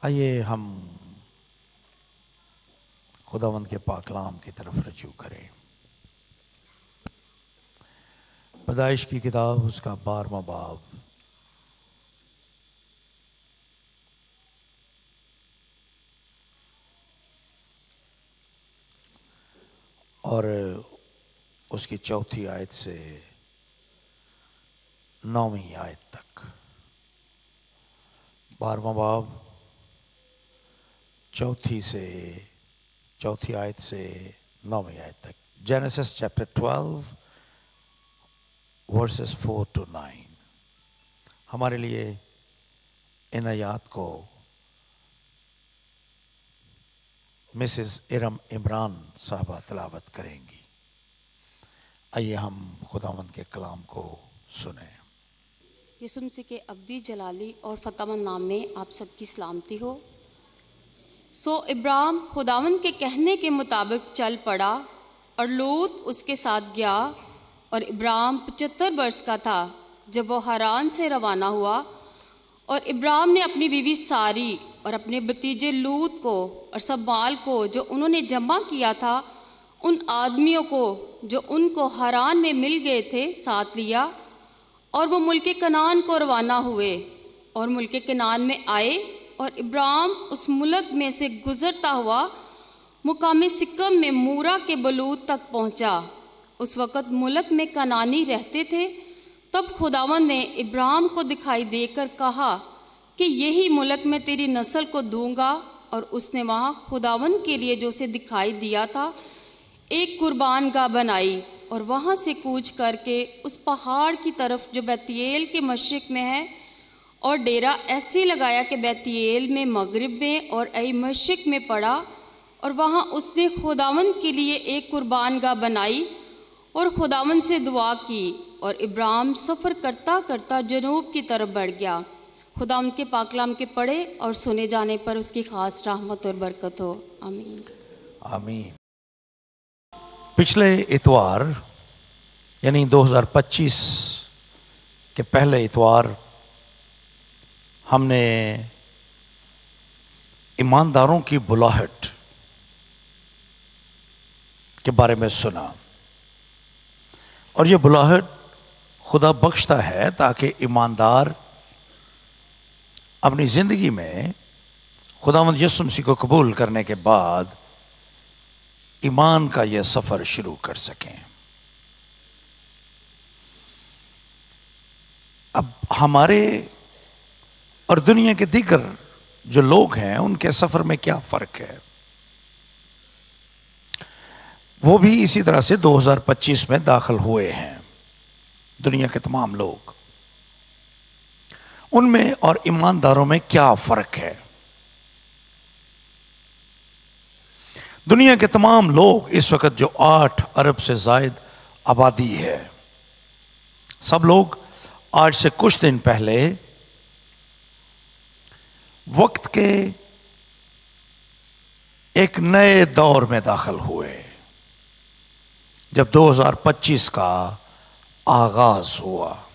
आइए हम खुदावंद के पाकलाम की तरफ रजू करें। पैदाइश की किताब उसका 12वां बाब और उसकी 4थी आयत से 9वीं आयत तक। 12वां बाब 4थी आयत से 9वीं आयत तक। Genesis chapter 12 versus 4 to 9। हमारे लिए इन आयात को मिसेस इरम इमरान साहबा तिलावत करेंगी। आइए हम खुदावंद के कलाम को सुने। यीशु मसीह के अब्दी जलाली और फतामन नाम में आप सबकी सलामती हो। सो इब्राहिम खुदावंद के कहने के मुताबिक चल पड़ा और लूत उसके साथ गया। और इब्राहिम 75 वर्ष का था जब वो हारान से रवाना हुआ। और इब्राहिम ने अपनी बीवी सारी और अपने भतीजे लूत को और सब माल को जो उन्होंने जमा किया था, उन आदमियों को जो उनको हारान में मिल गए थे, साथ लिया। और वो मुल्के कनान को रवाना हुए और मुल्के कनान में आए। और इब्राहिम उस मुल्क में से गुजरता हुआ मुकाम सिक्कम में मूरा के बलूत तक पहुंचा। उस वक़्त मुल्क में कनानी रहते थे। तब खुदावंद ने इब्राहिम को दिखाई देकर कहा कि यही मुल्क मैं तेरी नस्ल को दूंगा। और उसने वहाँ खुदावंद के लिए जो उसे दिखाई दिया था एक कुर्बान गाह बनाई और वहाँ से कूच करके उस पहाड़ की तरफ जो बैतएल के मशरिक में है और डेरा ऐसे लगाया कि बैतएल में मगरिब में और ऐ मशरिक में पड़ा। और वहाँ उसने खुदावंद के लिए एक कुर्बान गाह बनाई और खुदावंद से दुआ की। और इब्राहिम सफ़र करता करता जनूब की तरफ बढ़ गया। खुदावंद के पाकलाम के पढ़े और सुने जाने पर उसकी खास रहमत और बरकत हो। आमीन आमीन। पिछले इतवार यानी 2025 के पहले इतवार हमने ईमानदारों की बुलाहट के बारे में सुना। और ये बुलाहट खुदा बख्शता है ताकि ईमानदार अपनी ज़िंदगी में खुदावंद यीशु मसीह को कबूल करने के बाद ईमान का यह सफ़र शुरू कर सकें। अब हमारे और दुनिया के दीगर जो लोग हैं उनके सफ़र में क्या फ़र्क है, वो भी इसी तरह से 2025 में दाखिल हुए हैं। दुनिया के तमाम लोग, उनमें और ईमानदारों में क्या फ़र्क है। दुनिया के तमाम लोग इस वक्त जो 8 अरब से ज़ायद आबादी है, सब लोग आज से कुछ दिन पहले वक्त के एक नए दौर में दाखिल हुए जब 2025 का आगाज हुआ।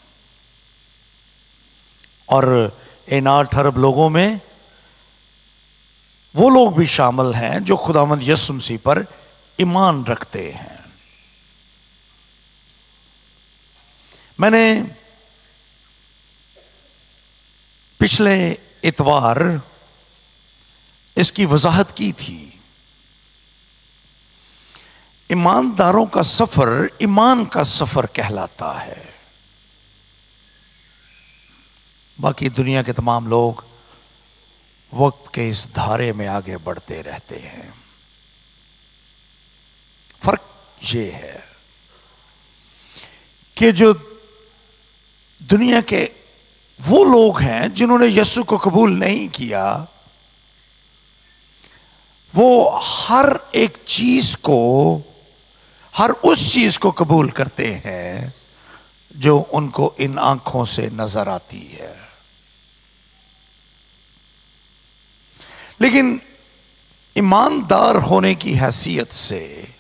और इन 8 अरब लोगों में वो लोग भी शामिल हैं जो खुदावंद यीशु मसीह पर ईमान रखते हैं। मैंने पिछले इतवार इसकी वजाहत की थी। ईमानदारों का सफर ईमान का सफर कहलाता है। बाकी दुनिया के तमाम लोग वक्त के इस धारे में आगे बढ़ते रहते हैं। फर्क ये है कि जो दुनिया के वो लोग हैं जिन्होंने यीशु को कबूल नहीं किया, वो हर एक चीज को, हर उस चीज को कबूल करते हैं जो उनको इन आंखों से नजर आती है। लेकिन ईमानदार होने की हैसियत से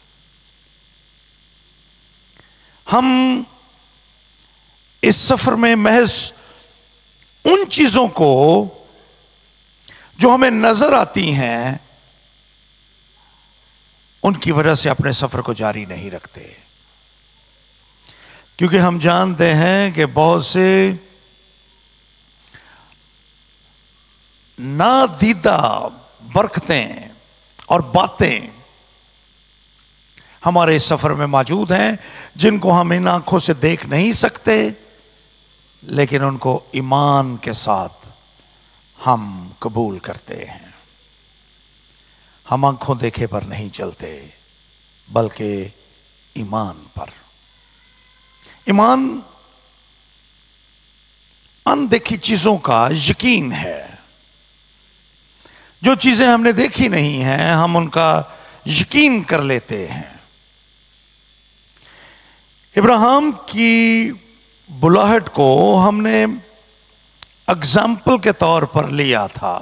हम इस सफर में महज उन चीजों को जो हमें नजर आती हैं, उनकी वजह से अपने सफर को जारी नहीं रखते, क्योंकि हम जानते हैं कि बहुत से नादीदा बरकतें और बातें हमारे सफर में मौजूद हैं, जिनको हम इन आंखों से देख नहीं सकते, लेकिन उनको ईमान के साथ हम कबूल करते हैं। हम आंखों देखे पर नहीं चलते, बल्कि ईमान पर। ईमान अनदेखी चीजों का यकीन है। जो चीजें हमने देखी नहीं हैं, हम उनका यकीन कर लेते हैं। इब्राहिम की बुलाहट को हमने एग्जाम्पल के तौर पर लिया था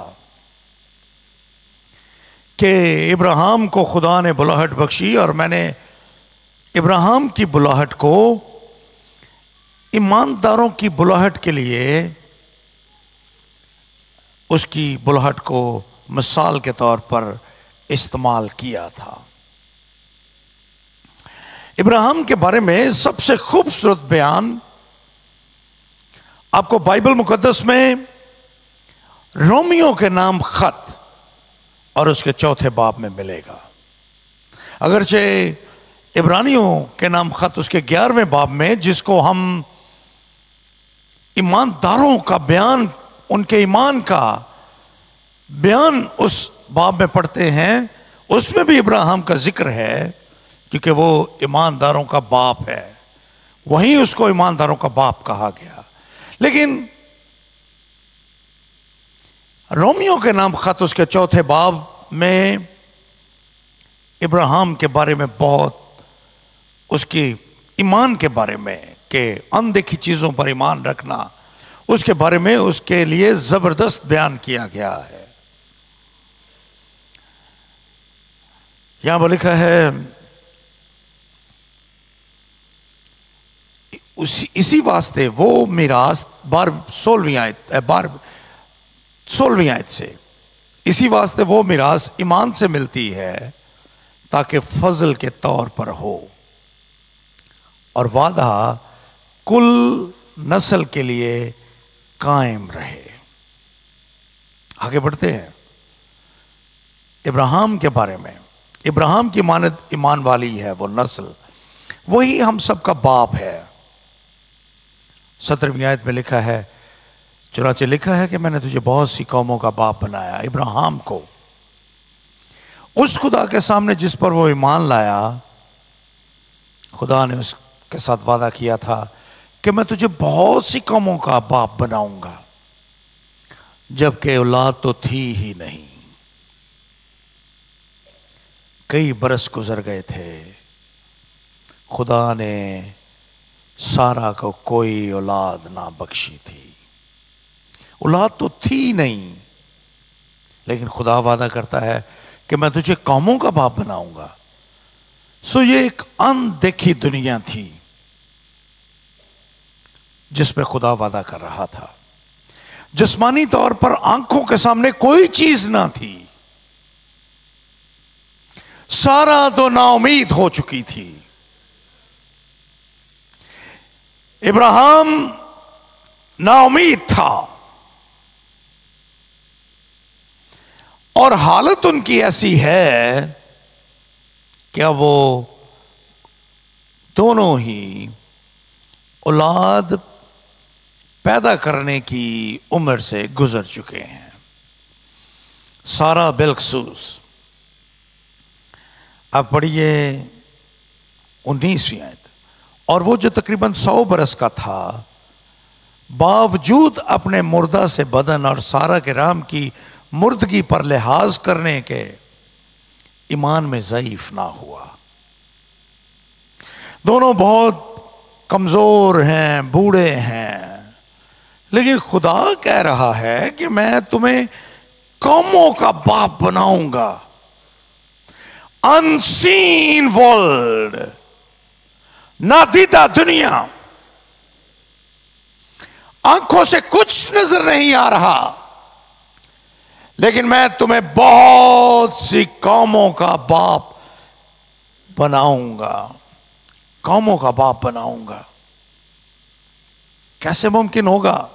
कि इब्राहिम को खुदा ने बुलाहट बख्शी, और मैंने इब्राहिम की बुलाहट को ईमानदारों की बुलाहट के लिए उसकी बुलाहट को मिसाल के तौर पर इस्तेमाल किया था। इब्राहिम के बारे में सबसे खूबसूरत बयान आपको बाइबल मुकद्दस में रोमियो के नाम खत और उसके 4 बाब में मिलेगा। अगरचे इब्रानियों के नाम खत उसके 11वें बाब में, जिसको हम ईमानदारों का बयान, उनके ईमान का बयान उस बाब में पढ़ते हैं, उसमें भी इब्राहिम का जिक्र है, क्योंकि वो ईमानदारों का बाप है। वहीं उसको ईमानदारों का बाप कहा गया। लेकिन रोमियो के नाम खत उसके 4 बाब में इब्राहिम के बारे में बहुत, उसकी ईमान के बारे में, कि अनदेखी चीजों पर ईमान रखना, उसके बारे में उसके लिए जबरदस्त बयान किया गया है। यहां पर लिखा है, इसी वास्ते वो मिरास 16वीं आयत से, इसी वास्ते वो मिरास ईमान से मिलती है ताकि फजल के तौर पर हो, और वादा कुल नस्ल के लिए कायम रहे। आगे बढ़ते हैं इब्राहिम के बारे में। इब्राहिम की मानद ईमान वाली है वो नस्ल, वही हम सबका बाप है। 17वीं आयत में लिखा है, चुनाचे लिखा है कि मैंने तुझे बहुत सी कौमों का बाप बनाया। इब्राहिम को उस खुदा के सामने जिस पर वो ईमान लाया, खुदा ने उसके साथ वादा किया था कि मैं तुझे बहुत सी कौमों का बाप बनाऊंगा, जबकि औलाद तो थी ही नहीं। कई बरस गुजर गए थे, खुदा ने सारा को कोई औलाद ना बख्शी थी। औलाद तो थी नहीं, लेकिन खुदा वादा करता है कि मैं तुझे कौमों का बाप बनाऊंगा। सो ये एक अनदेखी दुनिया थी जिसमें खुदा वादा कर रहा था। जिस्मानी तौर पर आंखों के सामने कोई चीज ना थी, सारा तो नाउमीद हो चुकी थी। इब्राहिम नाउमीद था, और हालत उनकी ऐसी है क्या वो दोनों ही औलाद पैदा करने की उम्र से गुजर चुके हैं। सारा बिलखसूस। अब पढ़िए 19वीं आयत। और वो जो तकरीबन 100 बरस का था, बावजूद अपने मुर्दा से बदन और सारा के राम की मुर्दगी पर लिहाज करने के ईमान में ज़ईफ ना हुआ। दोनों बहुत कमजोर हैं, बूढ़े हैं, लेकिन खुदा कह रहा है कि मैं तुम्हें कौमों का बाप बनाऊंगा। अनसीन वर्ल्ड, नादीदा दुनिया, आंखों से कुछ नजर नहीं आ रहा, लेकिन मैं तुम्हें बहुत सी कौमों का बाप बनाऊंगा। कौमों का बाप बनाऊंगा। कैसे मुमकिन होगा?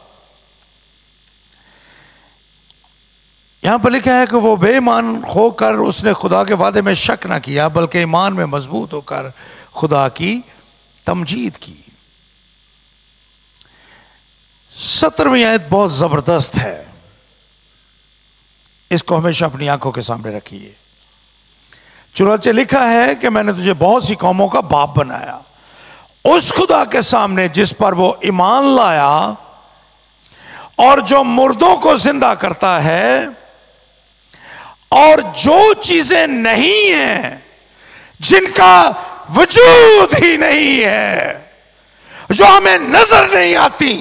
यहां पर लिखा है कि वो बेईमान होकर उसने खुदा के वादे में शक ना किया, बल्कि ईमान में मजबूत होकर खुदा की तमजीद की। 17वीं आयत बहुत जबरदस्त है, इसको हमेशा अपनी आंखों के सामने रखिए। चुनांचे लिखा है कि मैंने तुझे बहुत सी कौमों का बाप बनाया। उस खुदा के सामने जिस पर वो ईमान लाया और जो मुर्दों को जिंदा करता है और जो चीजें नहीं हैं, जिनका वजूद ही नहीं है, जो हमें नजर नहीं आती,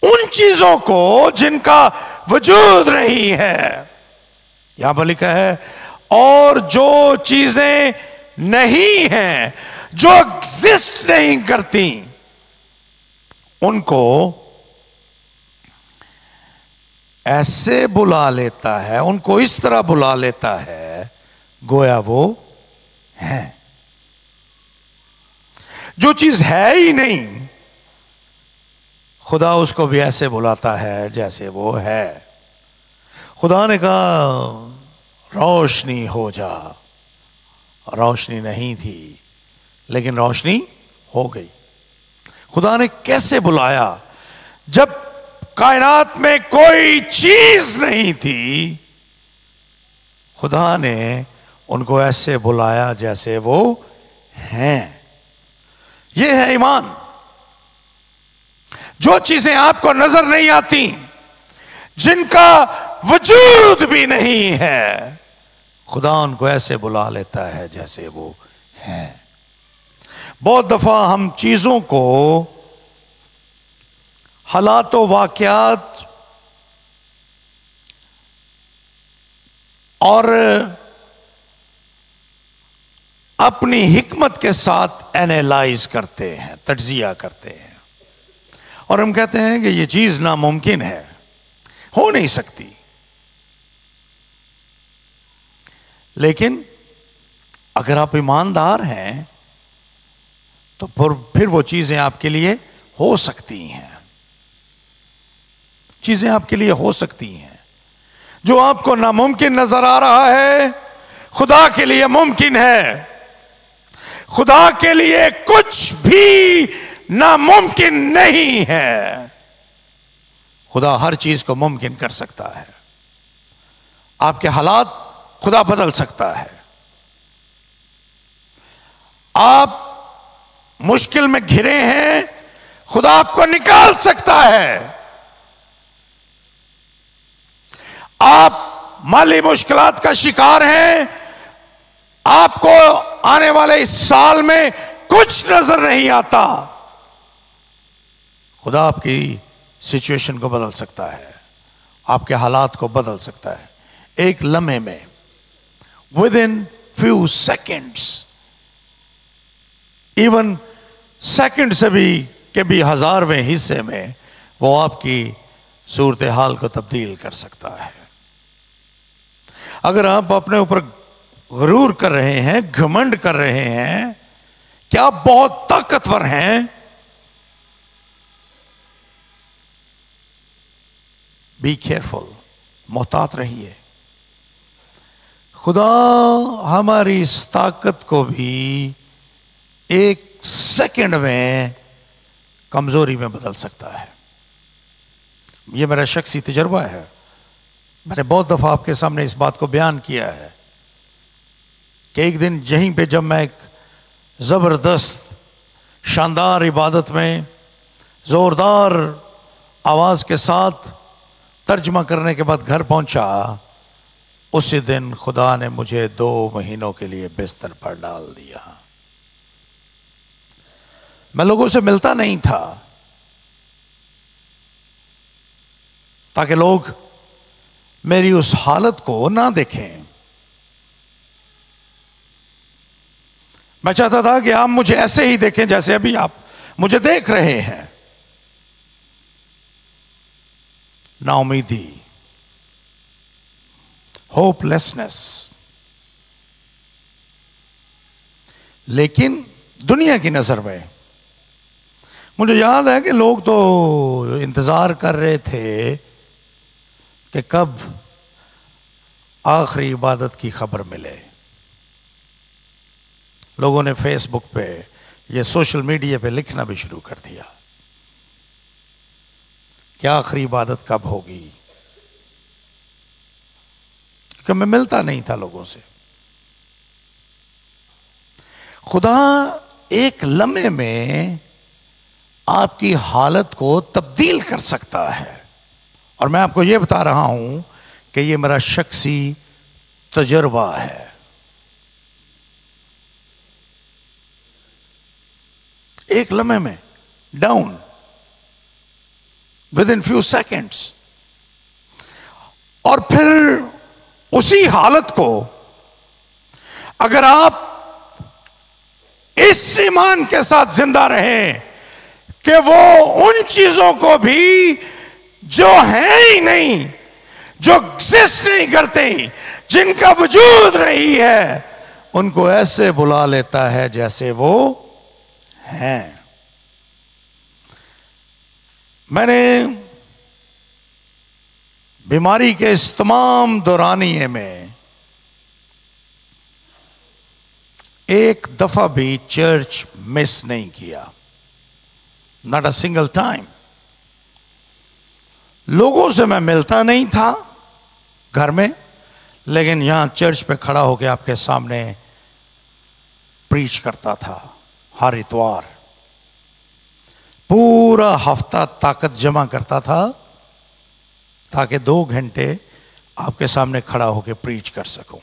उन चीजों को जिनका वजूद नहीं है, यहां पर लिखा है, और जो चीजें नहीं हैं, जो एग्जिस्ट नहीं करती, उनको ऐसे बुला लेता है, उनको इस तरह बुला लेता है गोया वो है। जो चीज है ही नहीं, खुदा उसको भी ऐसे बुलाता है जैसे वो है। खुदा ने कहा रोशनी हो जा, रोशनी नहीं थी लेकिन रोशनी हो गई। खुदा ने कैसे बुलाया? जब कायनात में कोई चीज नहीं थी, खुदा ने उनको ऐसे बुलाया जैसे वो हैं। ये है ईमान। जो चीजें आपको नजर नहीं आती, जिनका वजूद भी नहीं है, खुदा उनको ऐसे बुला लेता है जैसे वो हैं। बहुत दफा हम चीजों को, हालात व वाक़यात और अपनी हिकमत के साथ एनालाइज करते हैं, तज्जिया करते हैं, और हम कहते हैं कि ये चीज नामुमकिन है, हो नहीं सकती। लेकिन अगर आप ईमानदार हैं तो फिर वो चीजें आपके लिए हो सकती हैं। चीजें आपके लिए हो सकती हैं। जो आपको नामुमकिन नजर आ रहा है, खुदा के लिए मुमकिन है। खुदा के लिए कुछ भी नामुमकिन नहीं है। खुदा हर चीज को मुमकिन कर सकता है। आपके हालात खुदा बदल सकता है। आप मुश्किल में घिरे हैं, खुदा आपको निकाल सकता है। आप माली मुश्किलात का शिकार हैं, आपको आने वाले इस साल में कुछ नजर नहीं आता, खुदा आपकी सिचुएशन को बदल सकता है, आपके हालात को बदल सकता है। एक लम्हे में, with in few seconds, even second से भी 1000वें हिस्से में वो आपकी सूरत हाल को तब्दील कर सकता है। अगर आप अपने ऊपर गुरूर कर रहे हैं, घमंड कर रहे हैं कि आप बहुत ताकतवर हैं, बी केयरफुल, मोहतात रहिए। खुदा हमारी इस ताकत को भी एक सेकंड में कमजोरी में बदल सकता है। यह मेरा शख्सी तजुर्बा है। मैंने बहुत दफा आपके सामने इस बात को बयान किया है कि एक दिन यहीं पे जब मैं एक जबरदस्त शानदार इबादत में जोरदार आवाज के साथ तर्जमा करने के बाद घर पहुंचा, उसी दिन खुदा ने मुझे 2 महीनों के लिए बिस्तर पर डाल दिया। मैं लोगों से मिलता नहीं था ताकि लोग मेरी उस हालत को ना देखें। मैं चाहता था कि आप मुझे ऐसे ही देखें जैसे अभी आप मुझे देख रहे हैं। नाउमीदी, होपलेसनेस। लेकिन दुनिया की नजर में मुझे याद है कि लोग तो इंतजार कर रहे थे कि कब आखिरी इबादत की खबर मिले। लोगों ने फेसबुक पे या सोशल मीडिया पे लिखना भी शुरू कर दिया कि आखिरी इबादत कब होगी, क्योंकि मैं मिलता नहीं था लोगों से। खुदा एक लम्हे में आपकी हालत को तब्दील कर सकता है, और मैं आपको यह बता रहा हूं कि यह मेरा शख्सी तजुर्बा है। एक लम्हे में down with in few seconds, और फिर उसी हालत को अगर आप इस ईमान के साथ जिंदा रहें कि वो उन चीजों को भी जो है ही नहीं, जो एग्जिस्ट नहीं करते, जिनका वजूद नहीं है, उनको ऐसे बुला लेता है जैसे वो हैं। मैंने बीमारी के इस तमाम दौरानिए में एक दफा भी चर्च मिस नहीं किया, नॉट अ सिंगल टाइम। लोगों से मैं मिलता नहीं था घर में, लेकिन यहां चर्च पे खड़ा होकर आपके सामने प्रीच करता था हर इतवार। पूरा हफ्ता ताकत जमा करता था ताकि 2 घंटे आपके सामने खड़ा होकर प्रीच कर सकूं।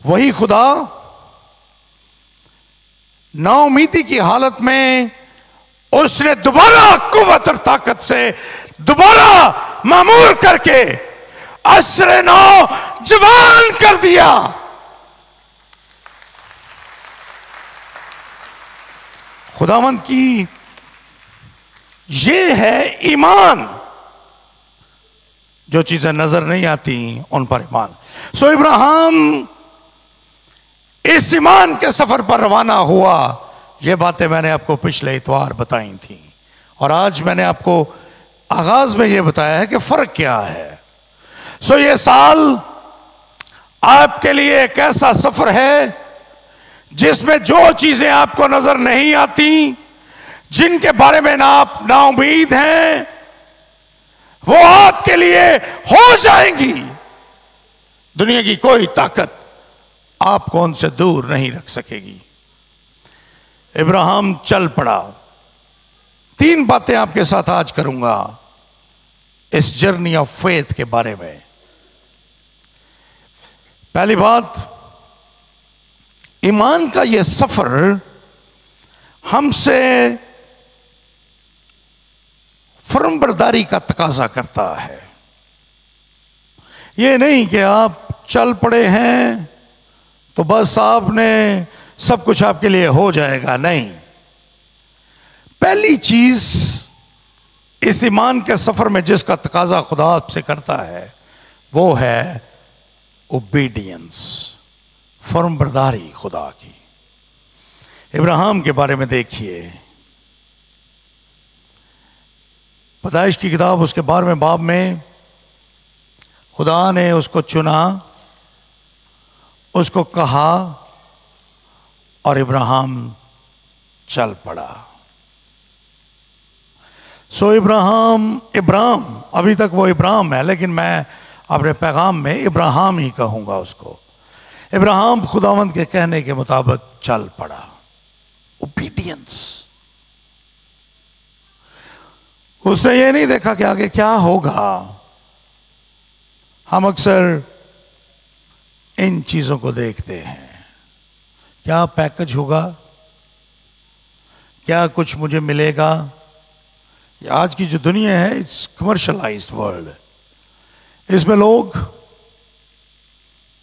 वही खुदा नाउमीदी की हालत में उसने दोबारा कुव्वत और ताकत से दोबारा मामूर करके असरे नौ जवान कर दिया। खुदावंद की ये है ईमान, जो चीजें नजर नहीं आती उन पर ईमान। सो इब्राहिम इस ईमान के सफर पर रवाना हुआ। ये बातें मैंने आपको पिछले इतवार बताई थी, और आज मैंने आपको आगाज में ये बताया है कि फर्क क्या है। सो ये साल आपके लिए एक ऐसा सफर है जिसमें जो चीजें आपको नजर नहीं आती, जिनके बारे में आप नाउम्मीद हैं, वो आपके लिए हो जाएंगी। दुनिया की कोई ताकत आपको उनसे दूर नहीं रख सकेगी। इब्राहिम चल पड़ा। 3 बातें आपके साथ आज करूंगा इस जर्नी ऑफ फेथ के बारे में। पहली बात, ईमान का यह सफर हमसे फर्मबरदारी का तकाजा करता है। यह नहीं कि आप चल पड़े हैं तो बस आपने सब कुछ आपके लिए हो जाएगा, नहीं। पहली चीज इस ईमान के सफर में जिसका तकाजा खुदा आपसे करता है वो है ओबीडियंस, फर्मबरदारी खुदा की। इब्राहिम के बारे में देखिए, पैदाइश की किताब उसके 12वें बाब में खुदा ने उसको चुना, उसको कहा, और इब्राहिम चल पड़ा। सो इब्राहिम अभी तक वो इब्राहिम है, लेकिन मैं अपने पैगाम में इब्राहिम ही कहूंगा उसको। इब्राहिम खुदावंद के कहने के मुताबिक चल पड़ा। ओबीडियंस। उसने ये नहीं देखा कि आगे क्या होगा। हम अक्सर इन चीजों को देखते हैं, क्या पैकेज होगा, क्या कुछ मुझे मिलेगा। आज की जो दुनिया है, इट्स कमर्शलाइज्ड वर्ल्ड। इसमें लोग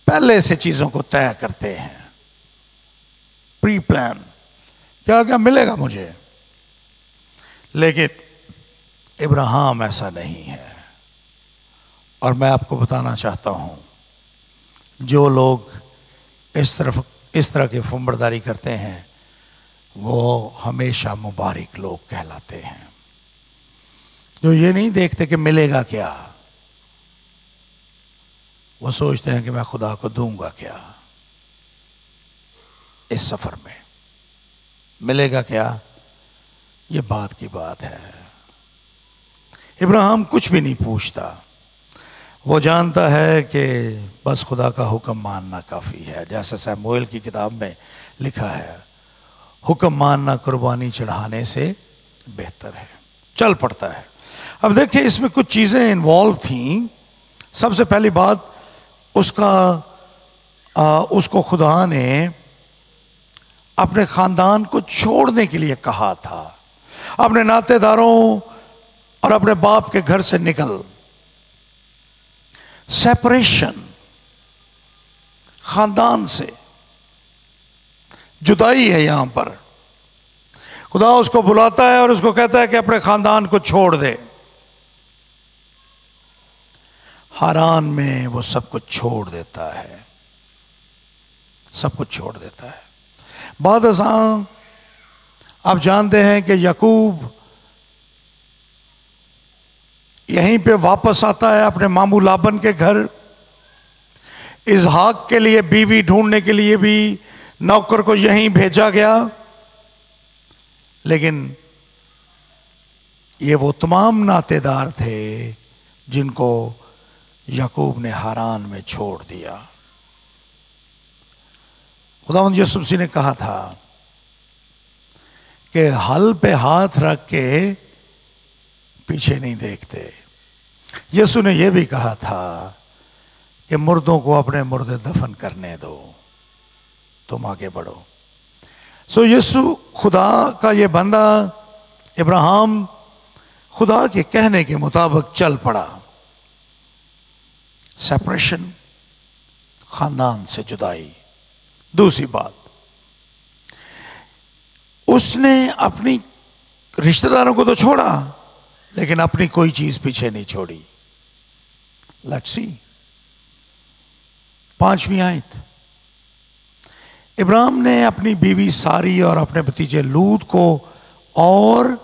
पहले से चीजों को तय करते हैं, प्री प्लान, क्या क्या मिलेगा मुझे। लेकिन इब्राहिम ऐसा नहीं है, और मैं आपको बताना चाहता हूं जो लोग इस तरह की फुम्बरदारी करते हैं वो हमेशा मुबारक लोग कहलाते हैं, जो ये नहीं देखते कि मिलेगा क्या, वो सोचते हैं कि मैं खुदा को दूंगा क्या, इस सफर में मिलेगा क्या, ये बात की बात है। इब्राहिम कुछ भी नहीं पूछता, वो जानता है कि बस खुदा का हुक्म मानना काफ़ी है। जैसे शमूएल की किताब में लिखा है, हुक्म मानना कुर्बानी चढ़ाने से बेहतर है। चल पड़ता है। अब देखिए इसमें कुछ चीज़ें इन्वॉल्व थीं। सबसे पहली बात, उसको खुदा ने अपने ख़ानदान को छोड़ने के लिए कहा था, अपने नातेदारों और अपने बाप के घर से निकल। सेपरेशन, खानदान से जुदाई है। यहां पर खुदा उसको बुलाता है और उसको कहता है कि अपने खानदान को छोड़ दे। हारान में वो सब कुछ छोड़ देता है, सब कुछ छोड़ देता है। बाद अज़ां आप जानते हैं कि याकूब यहीं पे वापस आता है अपने मामू लाबन के घर। इसहाक के लिए बीवी ढूंढने के लिए भी नौकर को यहीं भेजा गया, लेकिन ये वो तमाम नातेदार थे जिनको याकूब ने हारान में छोड़ दिया। खुदावंद यीशु मसीह ने कहा था कि हल पे हाथ रख के पीछे नहीं देखते। यीशु ने यह भी कहा था कि मुर्दों को अपने मुर्दे दफन करने दो, तुम आगे बढ़ो। सो यीशु, खुदा का ये बंदा इब्राहिम खुदा के कहने के मुताबिक चल पड़ा। सेपरेशन, खानदान से जुदाई। दूसरी बात, उसने अपनी रिश्तेदारों को तो छोड़ा, लेकिन अपनी कोई चीज पीछे नहीं छोड़ी। लेट्स सी 5वीं आयत। इब्राहिम ने अपनी बीवी सारी और अपने भतीजे लूत को, और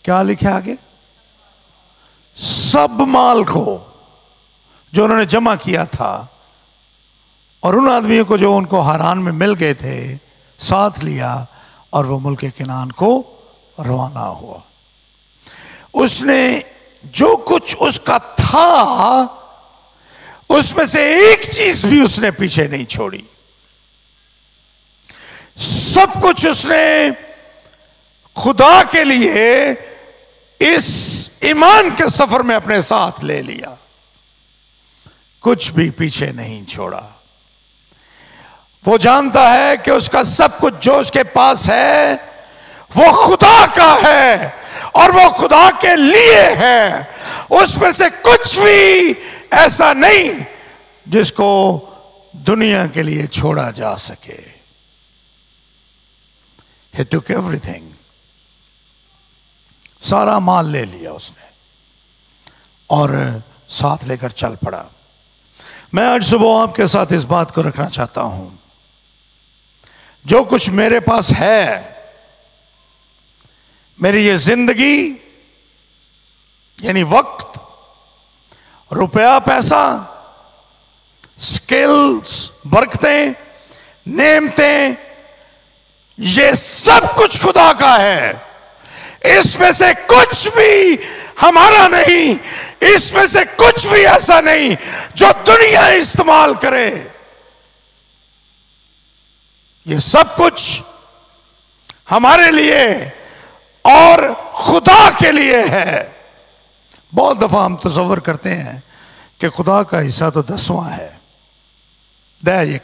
क्या लिखा आगे, सब माल को जो उन्होंने जमा किया था और उन आदमियों को जो उनको हारान में मिल गए थे साथ लिया, और वो मुल्क किनान को रवाना हुआ। उसने जो कुछ उसका था उसमें से एक चीज भी उसने पीछे नहीं छोड़ी। सब कुछ उसने खुदा के लिए इस ईमान के सफर में अपने साथ ले लिया, कुछ भी पीछे नहीं छोड़ा। वो जानता है कि उसका सब कुछ जो उसके पास है वो खुदा का है और वो खुदा के लिए है। उसमें से कुछ भी ऐसा नहीं जिसको दुनिया के लिए छोड़ा जा सके। He took everything, सारा माल ले लिया उसने और साथ लेकर चल पड़ा। मैं आज सुबह आपके साथ इस बात को रखना चाहता हूं, जो कुछ मेरे पास है, मेरी ये जिंदगी यानी वक्त, रुपया, पैसा, स्किल्स, बरकतें, नेमतें, ये सब कुछ खुदा का है। इसमें से कुछ भी हमारा नहीं, इसमें से कुछ भी ऐसा नहीं जो दुनिया इस्तेमाल करे। ये सब कुछ हमारे लिए और खुदा के लिए है। बहुत दफा हम तसव्वुर करते हैं कि खुदा का हिस्सा तो 10वां है, दया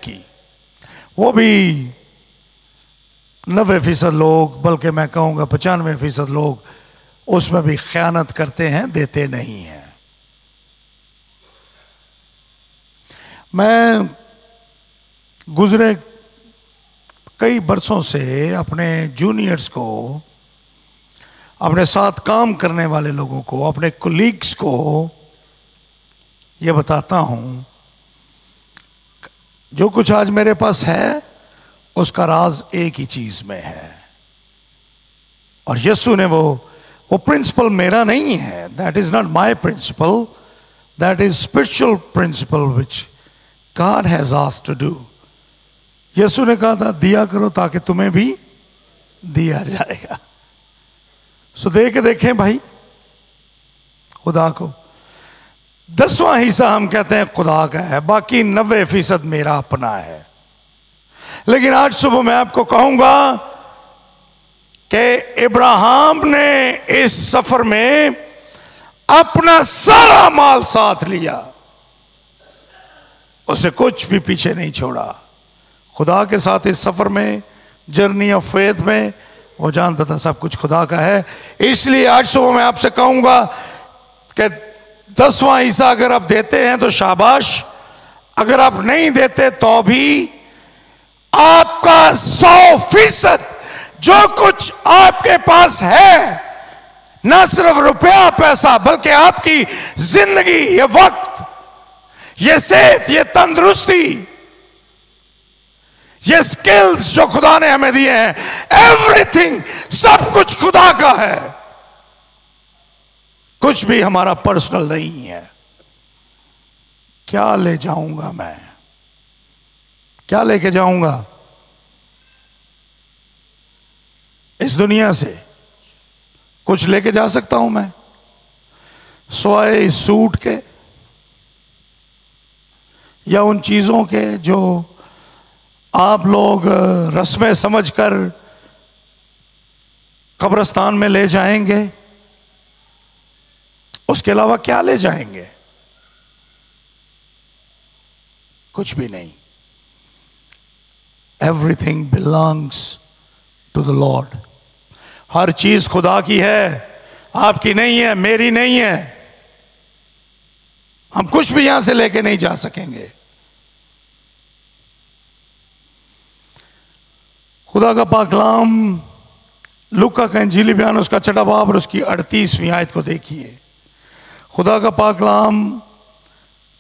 वो भी 90% लोग, बल्कि मैं कहूंगा 95% लोग उसमें भी खयानत करते हैं, देते नहीं हैं। मैं गुजरे कई बरसों से अपने जूनियर्स को, अपने साथ काम करने वाले लोगों को, अपने कोलीग्स को यह बताता हूं, जो कुछ आज मेरे पास है उसका राज एक ही चीज में है। और यीशु ने वो प्रिंसिपल मेरा नहीं है, that is not my principle, that is spiritual principle which God has asked to do. Yeshu ने कहा था दिया करो ताकि तुम्हें भी दिया जाएगा। सो दे के देखें भाई खुदा को। 10वां हिस्सा हम कहते हैं खुदा का है, बाकी 90% मेरा अपना है। लेकिन आज सुबह मैं आपको कहूंगा कि इब्राहिम ने इस सफर में अपना सारा माल साथ लिया, उसने कुछ भी पीछे नहीं छोड़ा। खुदा के साथ इस सफर में, जर्नी ऑफ फेथ में, वो जानता था सब कुछ खुदा का है। इसलिए आज सुबह मैं आपसे कहूंगा कि 10वां हिस्सा अगर आप देते हैं तो शाबाश, अगर आप नहीं देते तो भी आपका 100% जो कुछ आपके पास है, ना सिर्फ रुपया पैसा बल्कि आपकी जिंदगी, ये वक्त, ये सेहत, ये तंदुरुस्ती, ये स्किल्स जो खुदा ने हमें दिए हैं, एवरीथिंग, सब कुछ खुदा का है। कुछ भी हमारा पर्सनल नहीं है। क्या ले जाऊंगा मैं? क्या लेके जाऊंगा इस दुनिया से? कुछ लेके जा सकता हूं मैं सिवाय इस सूट के या उन चीजों के जो आप लोग रस्में समझकर कब्रिस्तान में ले जाएंगे? उसके अलावा क्या ले जाएंगे? कुछ भी नहीं। Everything belongs to the Lord. हर चीज खुदा की है, आपकी नहीं है, मेरी नहीं है। हम कुछ भी यहां से लेके नहीं जा सकेंगे। खुदा का पाक कलाम लूका का इंजीली बयान उसका 6वां बाब और उसकी 38वीं आयत को देखिए। खुदा का पाक कलाम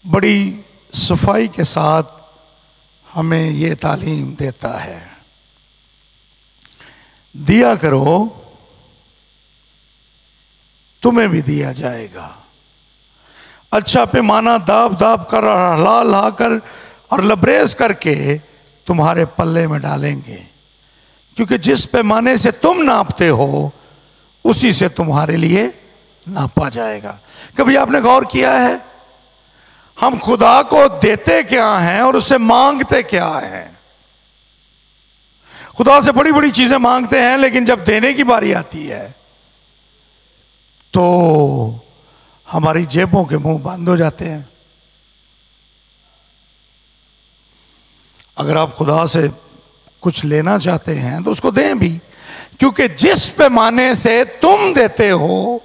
बड़ी सफाई के साथ हमें ये तालीम देता है। दिया करो तुम्हें भी दिया जाएगा, अच्छा पैमाना दाब दाब कर और हला ला कर और लबरेज करके तुम्हारे पल्ले में डालेंगे, क्योंकि जिस पैमाने से तुम नापते हो उसी से तुम्हारे लिए नापा जाएगा। कभी आपने गौर किया है हम खुदा को देते क्या हैं और उससे मांगते क्या हैं? खुदा से बड़ी बड़ी चीजें मांगते हैं, लेकिन जब देने की बारी आती है तो हमारी जेबों के मुंह बंद हो जाते हैं। अगर आप खुदा से कुछ लेना चाहते हैं तो उसको दें भी, क्योंकि जिस पैमाने से तुम देते हो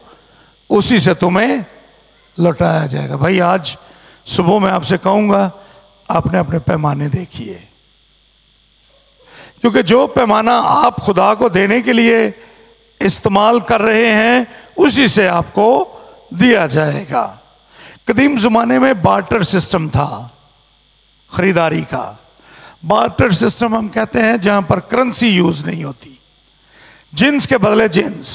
उसी से तुम्हें लौटाया जाएगा। भाई आज सुबह मैं आपसे कहूंगा आपने अपने पैमाने देखिए, क्योंकि जो पैमाना आप खुदा को देने के लिए इस्तेमाल कर रहे हैं उसी से आपको दिया जाएगा। कदीम ज़माने में बार्टर सिस्टम था, खरीदारी का। बार्टर सिस्टम हम कहते हैं जहां पर करेंसी यूज नहीं होती, जिन्स के बदले जिन्स।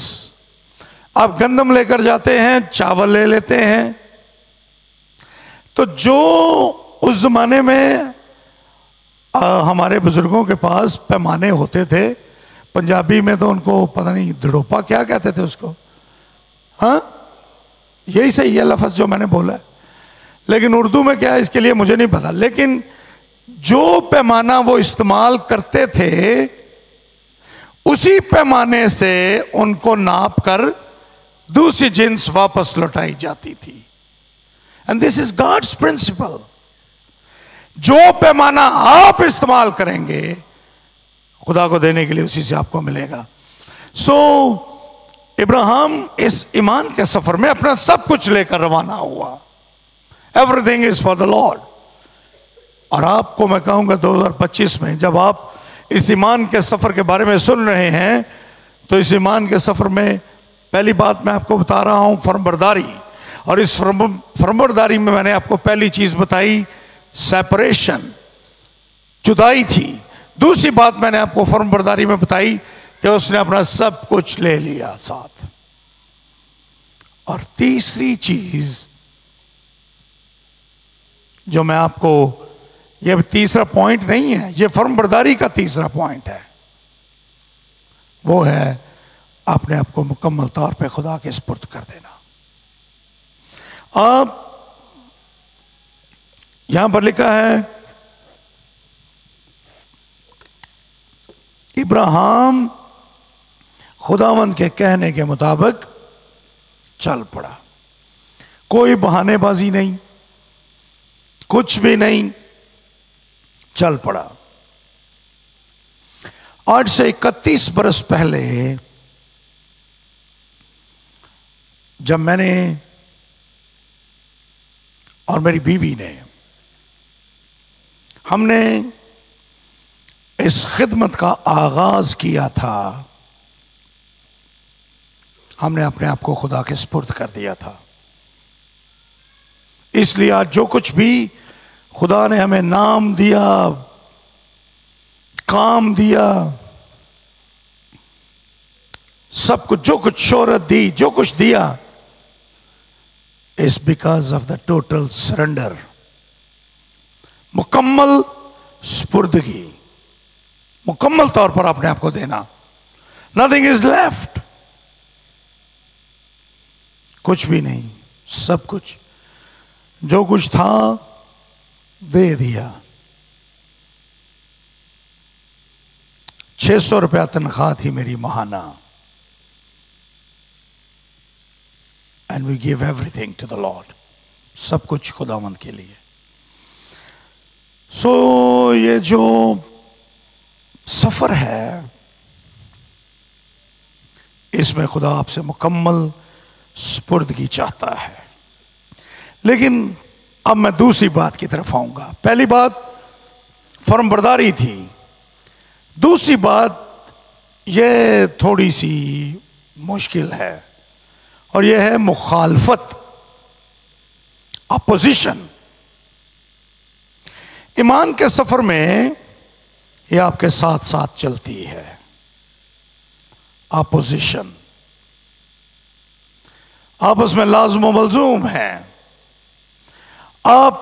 आप गंदम लेकर जाते हैं, चावल ले लेते हैं। तो जो उस जमाने में हमारे बुजुर्गों के पास पैमाने होते थे, पंजाबी में तो उनको पता नहीं दड़ोपा क्या कहते थे उसको, हाँ यही सही है लफ्ज़ जो मैंने बोला है, लेकिन उर्दू में क्या है इसके लिए मुझे नहीं पता। लेकिन जो पैमाना वो इस्तेमाल करते थे उसी पैमाने से उनको नाप कर दूसरी जिन्स वापस लौटाई जाती थी। And this is God's principle. जो पैमाना आप इस्तेमाल करेंगे खुदा को देने के लिए उसी से आपको मिलेगा। सो इब्राहिम इस ईमान के सफर में अपना सब कुछ लेकर रवाना हुआ। Everything is for the Lord. और आपको मैं कहूंगा 2025 में जब आप इस ईमान के सफर के बारे में सुन रहे हैं तो इस ईमान के सफर में पहली बात मैं आपको बता रहा हूं फर्मबरदारी। और इस फर्मबरदारी में मैंने आपको पहली चीज बताई सेपरेशन। जुदाई थी। दूसरी बात मैंने आपको फर्म बरदारी में बताई कि उसने अपना सब कुछ ले लिया साथ। और तीसरी चीज जो मैं आपको, यह तीसरा पॉइंट नहीं है, यह फर्म बरदारी का तीसरा पॉइंट है, वो है अपने आप को मुकम्मल तौर पे खुदा के सुपुर्द कर देना। अब यहां पर लिखा है इब्राहिम खुदावंद के कहने के मुताबिक चल पड़ा। कोई बहानेबाजी नहीं, कुछ भी नहीं, चल पड़ा। 8 से 31 बरस पहले जब मैंने और मेरी बीवी ने, हमने इस खिदमत का आगाज किया था, हमने अपने आप को खुदा के सुपुर्द कर दिया था। इसलिए आज जो कुछ भी खुदा ने हमें नाम दिया, काम दिया, सब कुछ, जो कुछ शोहरत दी, जो कुछ दिया, is because of the total surrender, मुकम्मल सुपुर्दगी, मुकम्मल तौर पर अपने आप को देना। नथिंग इज लेफ्ट, कुछ भी नहीं, सब कुछ, जो कुछ था दे दिया। 600 रुपया तनख्वाह थी मेरी माहाना, and we give everything to the Lord, सब कुछ खुदावंद के लिए। सो ये जो सफर है, इसमें खुदा आपसे मुकम्मल सुपुर्दगी चाहता है। लेकिन अब मैं दूसरी बात की तरफ आऊंगा। पहली बात फर्म बरदारी थी, दूसरी बात यह थोड़ी सी मुश्किल है, और यह है मुखालफत, अपोजिशन। ईमान के सफर में यह आपके साथ साथ चलती है, अपोजिशन आपस में लाज़िम व मलज़ूम है। आप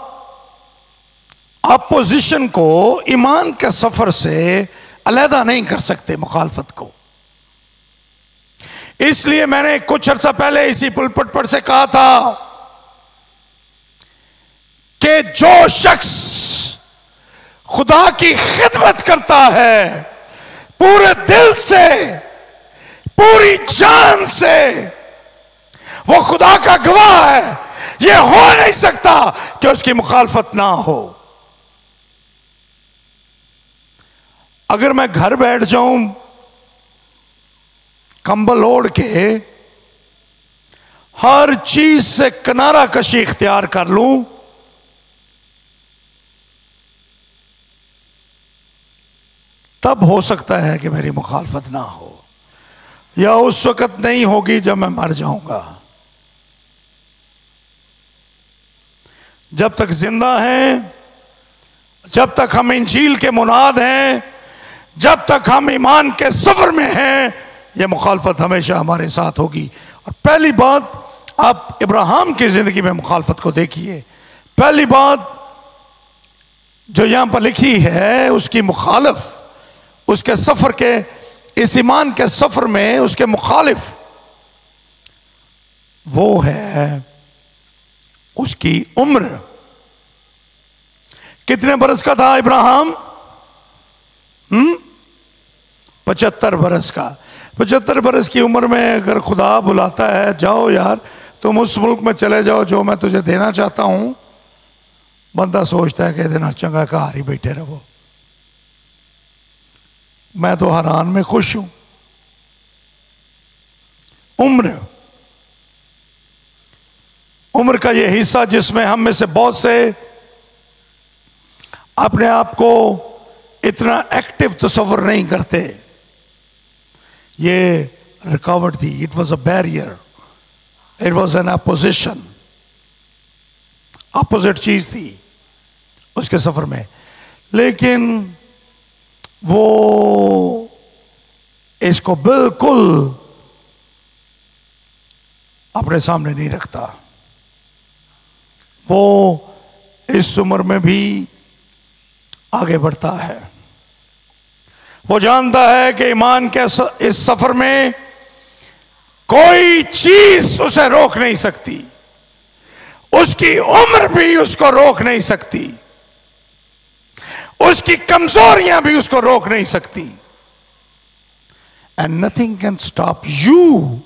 अपोजिशन को ईमान के सफर से अलहदा नहीं कर सकते, मुखालफत को। इसलिए मैंने कुछ अर्सा पहले इसी पुलपट पर से कहा था कि जो शख्स खुदा की खिदमत करता है पूरे दिल से, पूरी जान से, वो खुदा का गवाह है। यह हो नहीं सकता कि उसकी मुखालफत ना हो। अगर मैं घर बैठ जाऊं कंबल ओढ़ के, हर चीज से किनारा कशी इख्तियार कर लूं, तब हो सकता है कि मेरी मुखालफत ना हो, या उस वक्त नहीं होगी जब मैं मर जाऊंगा। जब तक जिंदा हैं, जब तक हम इंजील के मुनाद हैं, जब तक हम ईमान के सफर में हैं, यह मुखालफत हमेशा हमारे साथ होगी। और पहली बात, आप इब्राहिम की जिंदगी में मुखालफत को देखिए। पहली बात जो यहां पर लिखी है, उसकी मुखालिफ, उसके सफर के, इस ईमान के सफर में उसके मुखालिफ वो है उसकी उम्र। कितने बरस का था इब्राहिम? 75 बरस का। 75 बरस की उम्र में अगर खुदा बुलाता है, जाओ यार तुम उस मुल्क में चले जाओ जो मैं तुझे देना चाहता हूं, बंदा सोचता है कि देना चंगा घर ही बैठे रहो। मैं तो हैरान में खुश हूं। उम्र का यह हिस्सा जिसमें हम में से बहुत से अपने आप को इतना एक्टिव तस्वर नहीं करते, ये रुकावट थी। It was a barrier, it was an opposition, opposite चीज थी उसके सफर में। लेकिन वो इसको बिल्कुल अपने सामने नहीं रखता। वो इस उम्र में भी आगे बढ़ता है। वो जानता है कि ईमान के इस सफर में कोई चीज उसे रोक नहीं सकती, उसकी उम्र भी उसको रोक नहीं सकती, उसकी कमजोरियां भी उसको रोक नहीं सकती। And nothing can stop you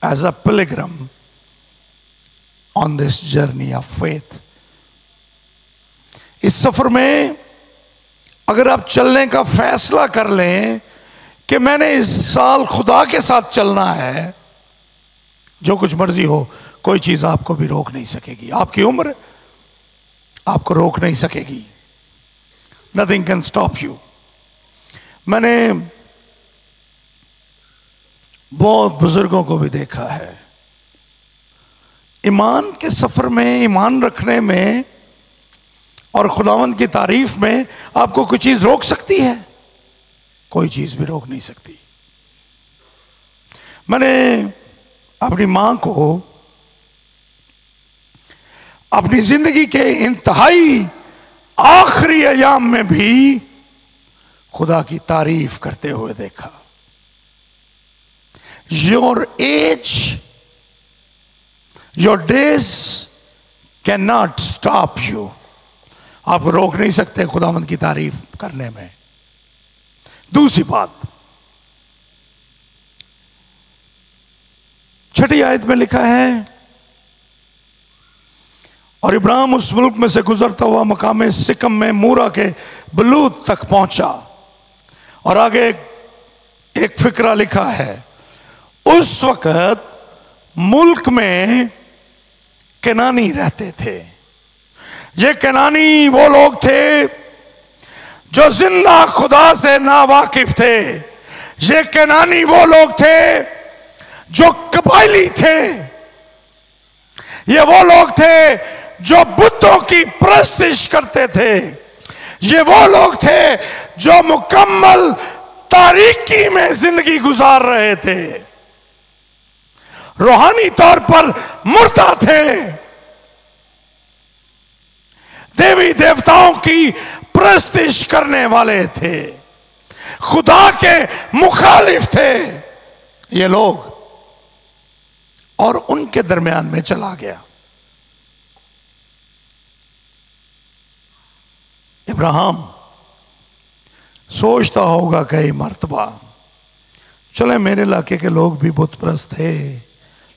as a pilgrim on this journey of faith. इस सफर में अगर आप चलने का फैसला कर लें कि मैंने इस साल खुदा के साथ चलना है, जो कुछ मर्जी हो, कोई चीज आपको भी रोक नहीं सकेगी। आपकी उम्र आपको रोक नहीं सकेगी। Nothing can stop you. मैंने बहुत बुजुर्गों को भी देखा है, ईमान के सफर में, ईमान रखने में और खुदावंद की तारीफ में आपको कोई चीज रोक सकती है? कोई चीज भी रोक नहीं सकती। मैंने अपनी मां को अपनी जिंदगी के इंतहाई आखिरी अयाम में भी खुदा की तारीफ करते हुए देखा। Your age, your days can not stop you. आप रोक नहीं सकते खुदावंद की तारीफ करने में। दूसरी बात, छठी आयत में लिखा है, और इब्राहिम उस मुल्क में से गुजरता हुआ मकाम सिकम में मूरा के बलूत तक पहुंचा। और आगे एक फिक्रा लिखा है, उस वक्त मुल्क में केनानी रहते थे। ये केनानी वो लोग थे जो जिंदा खुदा से ना वाकिफ थे। ये केनानी वो लोग थे जो कबायली थे। ये वो लोग थे जो बुतों की परस्तिश करते थे। ये वो लोग थे जो मुकम्मल तारीकी में जिंदगी गुजार रहे थे, रूहानी तौर पर मुर्दा थे, देवी देवताओं की परस्तिश करने वाले थे, खुदा के मुखालिफ थे ये लोग। और उनके दरमियान में चला गया। इब्राहिम सोचता होगा कई मर्तबा, चले मेरे इलाके के लोग भी बुत परस्त थे,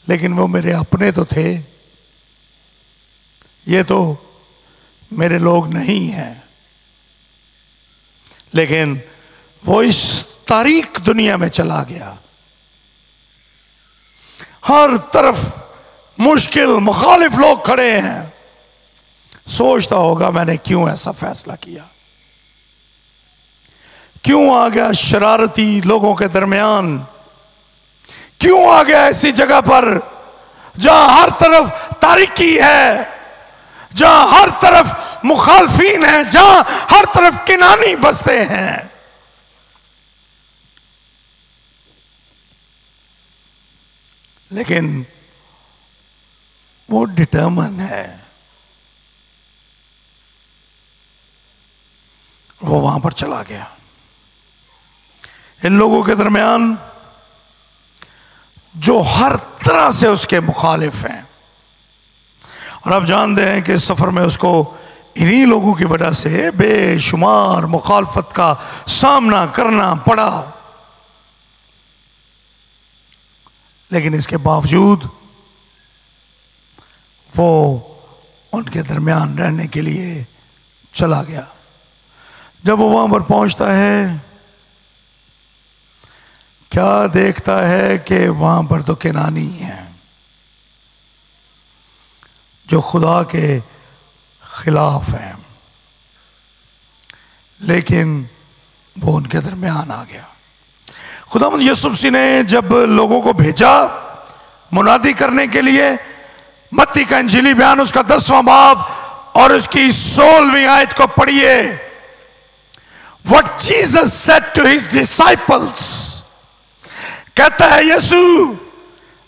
लेकिन वो मेरे अपने तो थे, ये तो मेरे लोग नहीं हैं। लेकिन वो इस तारीक दुनिया में चला गया। हर तरफ मुश्किल मुखालिफ लोग खड़े हैं। सोचता होगा मैंने क्यों ऐसा फैसला किया, क्यों आ गया शरारती लोगों के दरमियान, क्यों आ गया ऐसी जगह पर जहां हर तरफ तारीकी है, जहां हर तरफ मुखालफीन है, जहां हर तरफ किनानी बसते हैं। लेकिन वो डिटर्मन है, वो वहां पर चला गया। इन लोगों के दरमियान जो हर तरह से उसके मुखालिफ हैं, और आप जानते हैं कि इस सफर में उसको इन्हीं लोगों की वजह से बेशुमार मुखालफत का सामना करना पड़ा। लेकिन इसके बावजूद वो उनके दरमियान रहने के लिए चला गया। जब वो वहां पर पहुंचता है, क्या देखता है कि वहां पर तो केनानी हैं जो खुदा के खिलाफ हैं, लेकिन वो उनके दरमियान आ गया। खुदावंद यीशु मसीह ने जब लोगों को भेजा मुनादी करने के लिए, मत्ती का इंजीली बयान उसका 10वां बाब और उसकी 16वीं आयत को पढ़िए। What Jesus said to his disciples, कहता है यीशु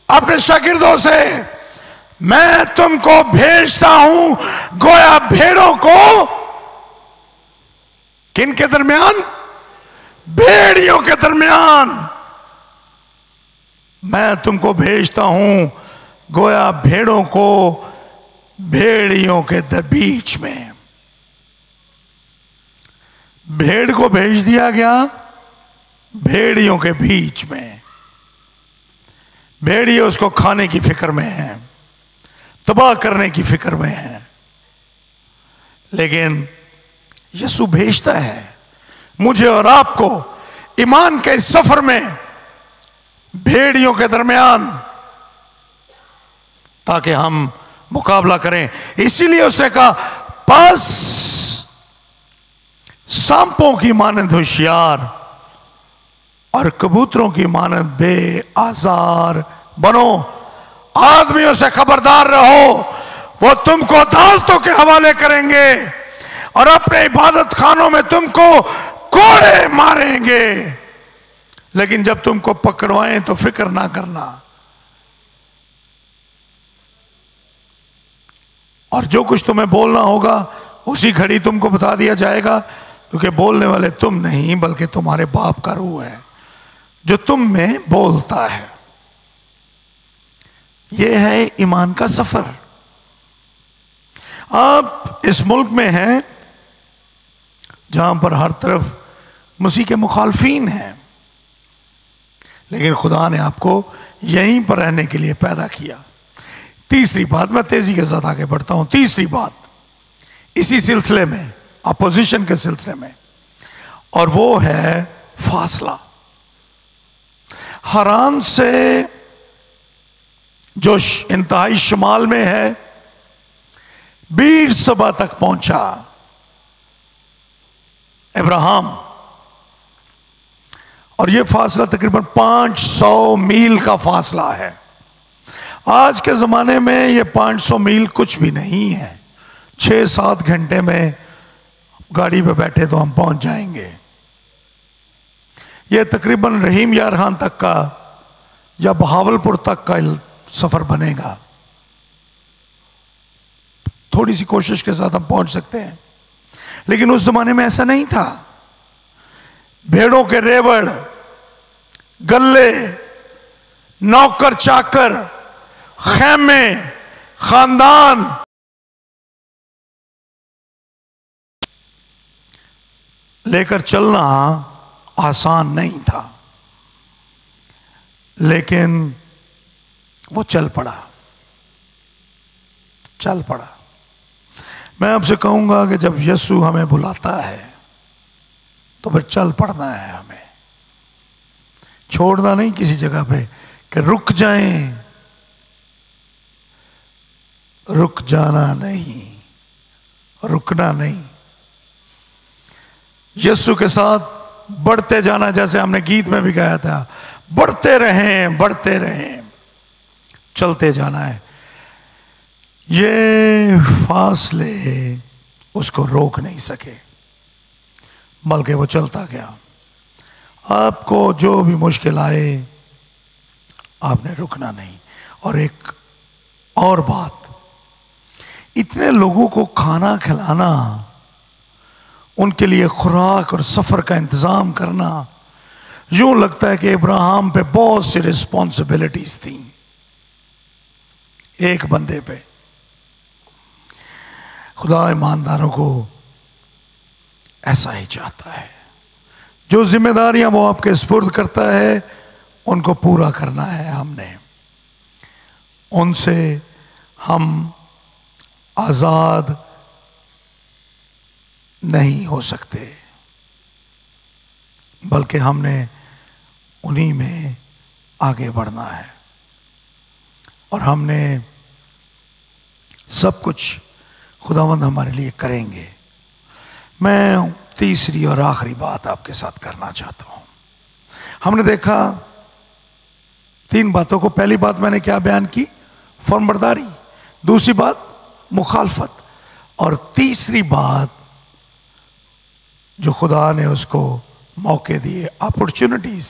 अपने शागिर्दों से, मैं तुमको भेजता हूं गोया भेड़ों को किन के दरमियान? भेड़ियों के दरमियान। मैं तुमको भेजता हूं गोया भेड़ों को भेड़ियों के बीच में। भेड़ को भेज दिया गया भेड़ियों के बीच में। भेड़िए उसको खाने की फिक्र में है, तबाह करने की फिक्र में है, लेकिन यीशु भेजता है मुझे और आपको ईमान के सफर में भेड़ियों के दरमियान, ताकि हम मुकाबला करें। इसीलिए उसने कहा, बस सांपों की मानंद होशियार और कबूतरों की मानंद बेआजार बनो। आदमियों से खबरदार रहो, वो तुमको अदालतों के हवाले करेंगे और अपने इबादत खानों में तुमको कोड़े मारेंगे, लेकिन जब तुमको पकड़वाएं तो फिक्र ना करना। और जो कुछ तुम्हें बोलना होगा उसी घड़ी तुमको बता दिया जाएगा, क्योंकि बोलने वाले तुम नहीं बल्कि तुम्हारे बाप का रूह है जो तुम में बोलता है। यह है ईमान का सफर। आप इस मुल्क में हैं जहां पर हर तरफ मसीह के मुखालफीन हैं, लेकिन खुदा ने आपको यहीं पर रहने के लिए पैदा किया। तीसरी बात, मैं तेजी के साथ आगे बढ़ता हूं। तीसरी बात इसी सिलसिले में, अपोजिशन के सिलसिले में, और वो है फासला। हरान से जो इंतहाई शुमाल में है, बीर सबा तक पहुंचा इब्राहिम, और यह फासला तकरीबन 500 मील का फासला है। आज के ज़माने में ये 500 मील कुछ भी नहीं है। 6-7 घंटे में गाड़ी पे बैठे तो हम पहुंच जाएंगे। ये तकरीबन रहीम यार खान तक का या बहावलपुर तक का सफ़र बनेगा। थोड़ी सी कोशिश के साथ हम पहुंच सकते हैं, लेकिन उस ज़माने में ऐसा नहीं था। भेड़ों के रेवड़, गल्ले, नौकर चाकर, खेमे, खानदान, लेकर चलना आसान नहीं था, लेकिन वो चल पड़ा। मैं आपसे कहूंगा कि जब यीशु हमें बुलाता है तो फिर चल पड़ना है हमें, छोड़ना नहीं किसी जगह पे कि रुक जाएं। रुक जाना नहीं, रुकना नहीं, यीशु के साथ बढ़ते जाना। जैसे हमने गीत में भी गाया था, बढ़ते रहें, चलते जाना है। ये फासले उसको रोक नहीं सके, बल्कि वो चलता गया। आपको जो भी मुश्किल आए, आपने रुकना नहीं। और एक और बात, इतने लोगों को खाना खिलाना, उनके लिए खुराक और सफर का इंतजाम करना, यूं लगता है कि इब्राहिम पे बहुत सी रिस्पॉन्सिबिलिटीज थी एक बंदे पे। खुदा ईमानदारों को ऐसा ही चाहता है। जो जिम्मेदारियां वो आपके सुपुर्द करता है, उनको पूरा करना है हमने। उनसे हम आजाद नहीं हो सकते, बल्कि हमने उन्हीं में आगे बढ़ना है। और हमने सब कुछ खुदावंद हमारे लिए करेंगे। मैं तीसरी और आखिरी बात आपके साथ करना चाहता हूं। हमने देखा 3 बातों को। पहली बात मैंने क्या बयान की? फर्मबरदारी। दूसरी बात मुखालफत, और तीसरी बात जो खुदा ने उसको मौके दिए, अपॉर्चुनिटीज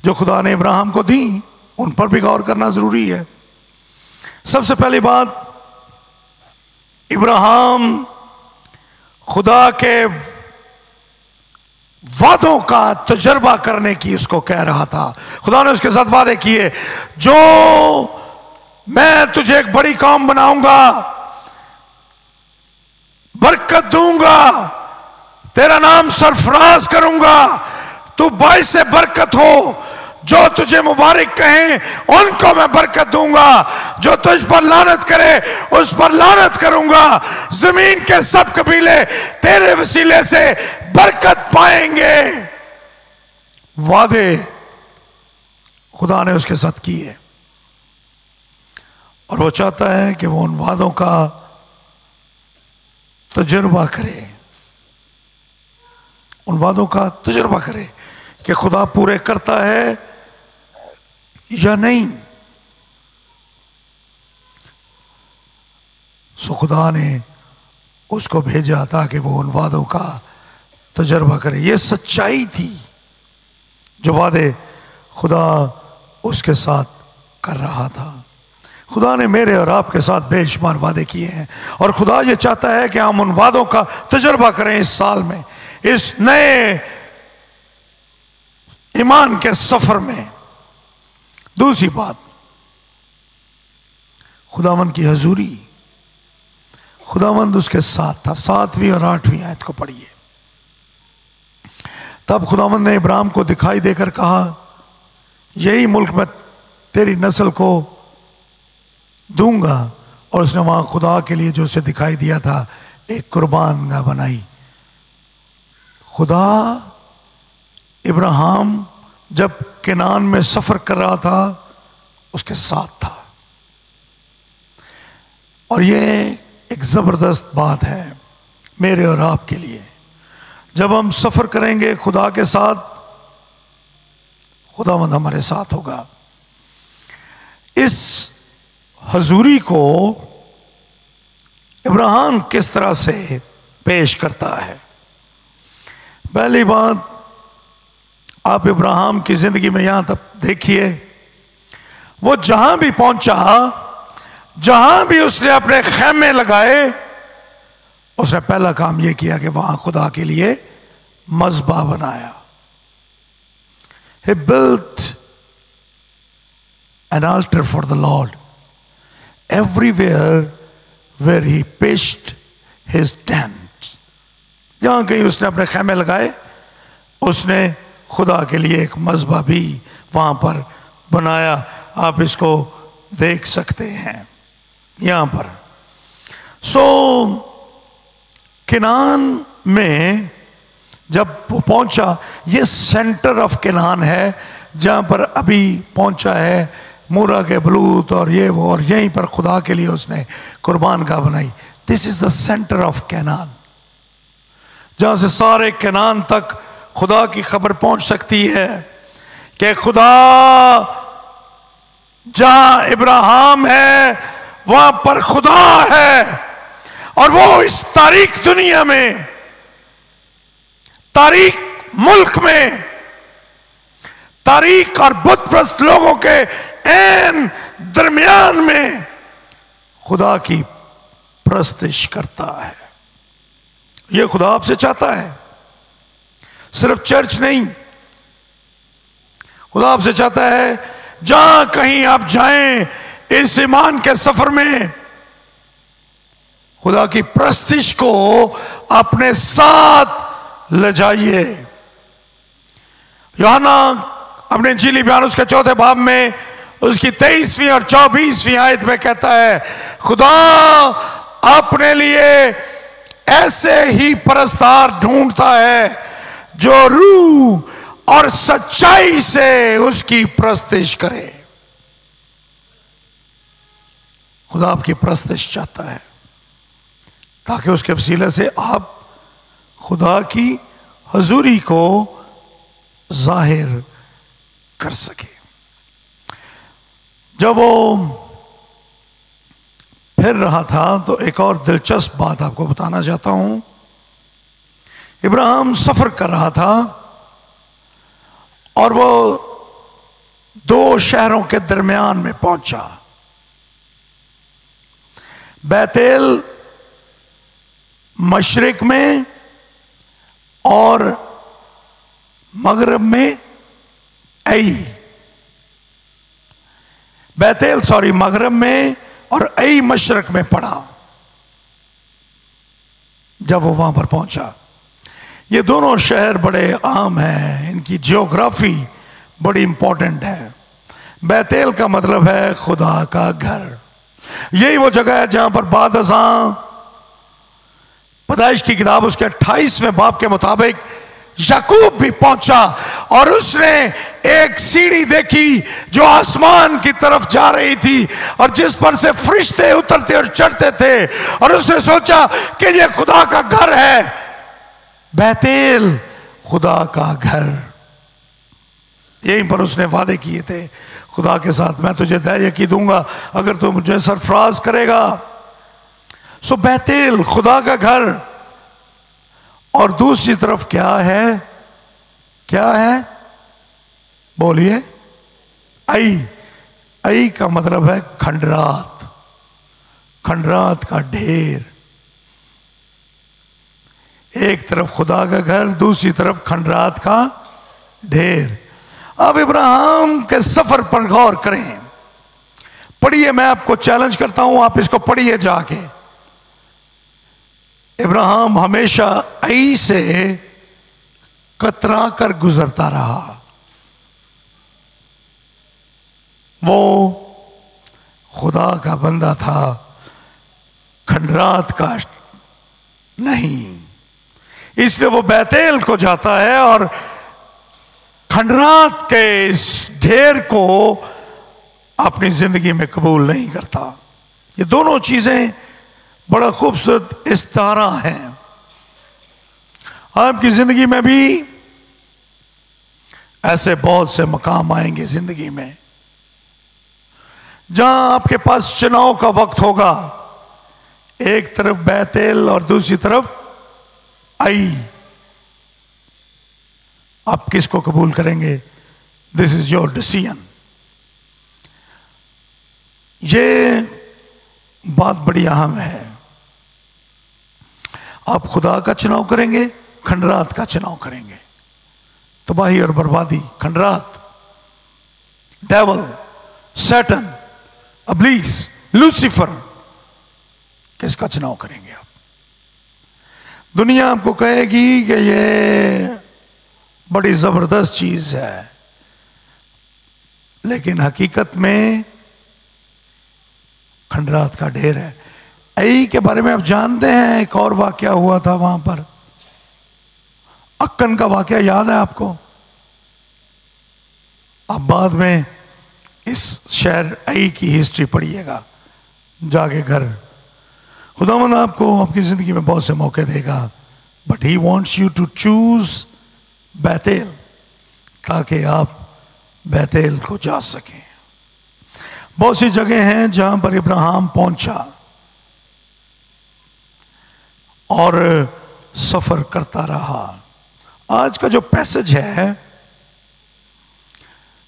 जो खुदा ने इब्राहिम को दी, उन पर भी गौर करना जरूरी है। सबसे पहली बात, इब्राहिम खुदा के वादों का तजर्बा करने की उसको कह रहा था। खुदा ने उसके साथ वादे किए, जो मैं तुझे एक बड़ी कौम बनाऊंगा, बरकत दूंगा, तेरा नाम सरफराज करूंगा, तू बाइस से बरकत हो, जो तुझे मुबारक कहें उनको मैं बरकत दूंगा, जो तुझ पर लानत करे उस पर लानत करूंगा, जमीन के सब कबीले तेरे वसीले से बरकत पाएंगे। वादे खुदा ने उसके साथ किए और वो चाहता है कि वो उन वादों का तजुर्बा करे, उन वादों का तजुर्बा करे कि खुदा पूरे करता है या नहीं। सो खुदा ने उसको भेजा ताकि वो उन वादों का तजुर्बा करे। ये सच्चाई थी जो वादे खुदा उसके साथ कर रहा था। खुदा ने मेरे और आपके साथ बेशुमार वादे किए हैं और खुदा ये चाहता है कि हम उन वादों का तजुर्बा करें इस साल में, इस नए ईमान के सफर में। दूसरी बात, खुदावंद की हजूरी, खुदावंद उसके साथ था। 7वीं और 8वीं आयत को पढ़िए। तब खुदावंद ने इब्राहिम को दिखाई देकर कहा, यही मुल्क मैं तेरी नस्ल को दूंगा। और उसने वहां खुदा के लिए जो उसे दिखाई दिया था एक कुर्बानगाह बनाई। खुदा इब्राहिम जब केनान में सफर कर रहा था उसके साथ था। और ये एक जबरदस्त बात है मेरे और आपके लिए। जब हम सफर करेंगे खुदा के साथ, खुदावंद हमारे साथ होगा। इस हजूरी को इब्राहिम किस तरह से पेश करता है? पहली बात, आप इब्राहिम की जिंदगी में यहां तक देखिए, वो जहां भी पहुंचा, जहां भी उसने अपने खेमे लगाए, उसने पहला काम यह किया कि वहां खुदा के लिए मज़बा बनाया। He built an altar for the Lord everywhere where he pitched his tent. जहां कहीं उसने अपने खेमे लगाए, उसने खुदा के लिए एक मज़बा भी वहां पर बनाया। आप इसको देख सकते हैं यहां पर। केनान में जब वो पहुंचा, ये सेंटर ऑफ केनान है जहां पर अभी पहुंचा है मूरा के बलूत और ये वो, और यहीं पर खुदा के लिए उसने कुर्बानगाह बनाई। This is the centre of Canaan, जहां से सारे केनान तक खुदा की खबर पहुंच सकती है कि खुदा जहां इब्राहिम है वहां पर खुदा है। और वो इस तारीख दुनिया में, तारीख मुल्क में, तारीख और बुतप्रस्त लोगों के ऐन दरमियान में खुदा की प्रस्तिश करता है। यह खुदा आपसे चाहता है, सिर्फ चर्च नहीं। खुदा आपसे चाहता है जहां कहीं आप जाएं इस ईमान के सफर में, खुदा की प्रस्तिश को अपने साथ ले जाइए। यूहन्ना अपने इंजीली बयान उसके 4 बाब में उसकी 23वीं और 24वीं आयत में कहता है, खुदा अपने लिए ऐसे ही परस्तार ढूंढता है जो रूह और सच्चाई से उसकी प्रस्तिश करे। खुदा आपकी प्रस्तिश चाहता है ताकि उसके वसीले से आप खुदा की हजूरी को जाहिर कर सके। जब वो फिर रहा था तो एक और दिलचस्प बात आपको बताना चाहता हूं। इब्राहिम सफर कर रहा था और वो दो शहरों के दरमियान में पहुंचा। बैतेल मशरिक में और मगरब में ऐ। बैतेल मगरब में और ऐ मशरक में पड़ा। जब वो वहां पर पहुंचा, ये दोनों शहर बड़े आम हैं, इनकी जियोग्राफी बड़ी इंपॉर्टेंट है। बैतेल का मतलब है खुदा का घर। यही वो जगह है जहां पर बाद अज़ां पैदाइश की किताब उसके 28वें बाब के मुताबिक याकूब भी पहुंचा और उसने एक सीढ़ी देखी जो आसमान की तरफ जा रही थी और जिस पर से फरिश्ते उतरते और चढ़ते थे, और उसने सोचा कि ये खुदा का घर है। बैतेल खुदा का घर। यहीं पर उसने वादे किए थे खुदा के साथ, मैं तुझे दया दूंगा अगर तू मुझे सरफराज करेगा। सो बैतेल खुदा का घर। और दूसरी तरफ क्या है? क्या है? बोलिए। ऐ का मतलब है खंडरात, खंडरात का ढेर। एक तरफ खुदा का घर, दूसरी तरफ खंडरात का ढेर। अब इब्राहिम के सफर पर गौर करें। पढ़िए, मैं आपको चैलेंज करता हूं, आप इसको पढ़िए जाके। इब्राहिम हमेशा ऐ से कतरा कर गुजरता रहा। वो खुदा का बंदा था, खंडरात का नहीं। इसलिए वो बैतेल को जाता है और खंडरात के इस ढेर को अपनी जिंदगी में कबूल नहीं करता। ये दोनों चीजें बड़ा खूबसूरत इस्तारा है। आपकी जिंदगी में भी ऐसे बहुत से मकाम आएंगे जिंदगी में जहां आपके पास चुनाव का वक्त होगा। एक तरफ बैतेल और दूसरी तरफ ऐ। आप किसको कबूल करेंगे? This is your decision. ये बात बड़ी अहम है। आप खुदा का चुनाव करेंगे, खंडरात का चुनाव करेंगे। तबाही और बर्बादी, खंडरात, डेविल, सैटन, अब्लीस, लूसीफर, किसका चुनाव करेंगे आप? दुनिया आपको कहेगी कि ये बड़ी जबरदस्त चीज है, लेकिन हकीकत में खंडरात का ढेर है। ऐ के बारे में आप जानते हैं, एक और वाकया हुआ था वहां पर। अक्कन का वाकया याद है आपको? आप बाद में इस शहर ऐ की हिस्ट्री पढ़िएगा जाके घर। खुदावंद आपको आपकी जिंदगी में बहुत से मौके देगा, but he wants you to choose बैतेल, ताकि आप बैतेल को जा सकें। बहुत सी जगह हैं जहां पर इब्राहिम पहुंचा और सफर करता रहा। आज का जो पैसेज है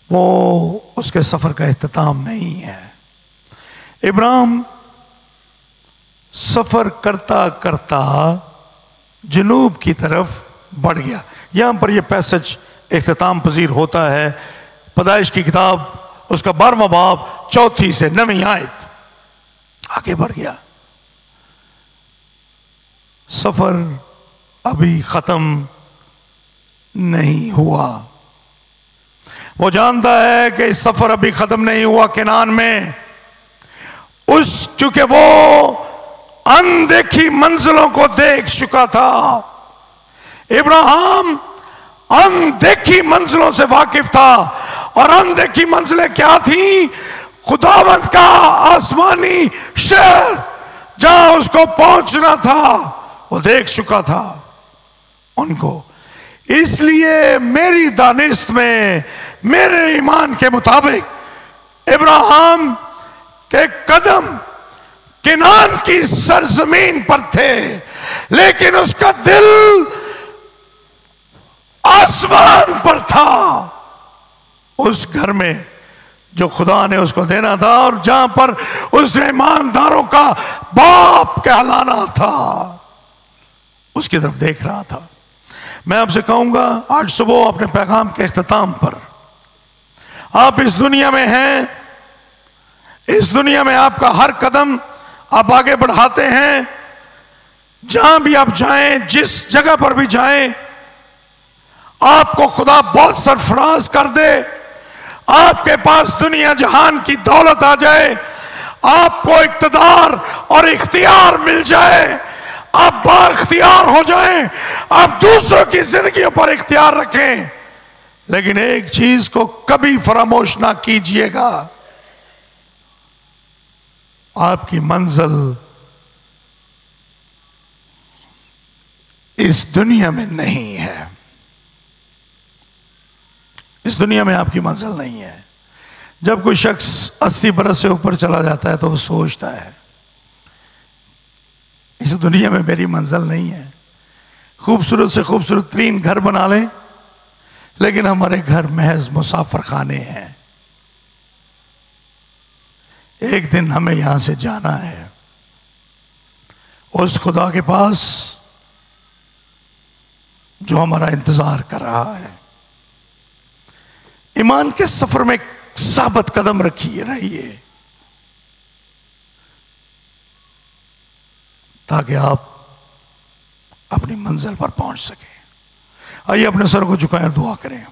वो उसके सफर का इख्तिताम नहीं है। इब्राहिम सफर करता करता जनूब की तरफ बढ़ गया। यहां पर यह पैसेज इख्तिताम पजीर होता है। पैदाइश की किताब उसका 12वां बाब 4 से 9 आयत। आगे बढ़ गया। सफर अभी खत्म नहीं हुआ। वो जानता है कि इस सफर अभी खत्म नहीं हुआ केनान में। चूंकि वो अनदेखी मंजिलों को देख चुका था। इब्राहिम अनदेखी मंजिलों से वाकिफ था, और अनदेखी मंजिलें क्या थी? खुदावंद का आसमानी शहर जहां उसको पहुंचना था, वो देख चुका था उनको। इसलिए मेरी दानिश में, मेरे ईमान के मुताबिक, इब्राहिम के कदम केनान की सरजमीन पर थे, लेकिन उसका दिल आसमान पर था, उस घर में जो खुदा ने उसको देना था और जहां पर उसने ईमानदारों का बाप कहलाना था, उसकी तरफ देख रहा था। मैं आपसे कहूंगा आज सुबह अपने पैगाम के इख्तिताम पर, आप इस दुनिया में हैं, इस दुनिया में आपका हर कदम आप आगे बढ़ाते हैं, जहां भी आप जाएं, जिस जगह पर भी जाएं, आपको खुदा बहुत सरफराज कर दे, आपके पास दुनिया जहान की दौलत आ जाए, आपको इख्तियार और इख्तियार मिल जाए, आप बाइख्तियार हो जाएं, आप दूसरों की जिंदगियों पर इख्तियार रखें, लेकिन एक चीज को कभी फरामोश ना कीजिएगा, आपकी मंजिल इस दुनिया में नहीं है। इस दुनिया में आपकी मंजिल नहीं है। जब कोई शख्स 80 बरस से ऊपर चला जाता है तो वो सोचता है इस दुनिया में मेरी मंजिल नहीं है। खूबसूरत से खूबसूरत तरीन घर बना लें, लेकिन हमारे घर महज मुसाफिर खाने हैं। एक दिन हमें यहां से जाना है उस खुदा के पास जो हमारा इंतजार कर रहा है। ईमान के सफर में साबित कदम रहिए ताकि आप अपनी मंजिल पर पहुंच सके। आइए अपने सर को झुकाएं, दुआ करें।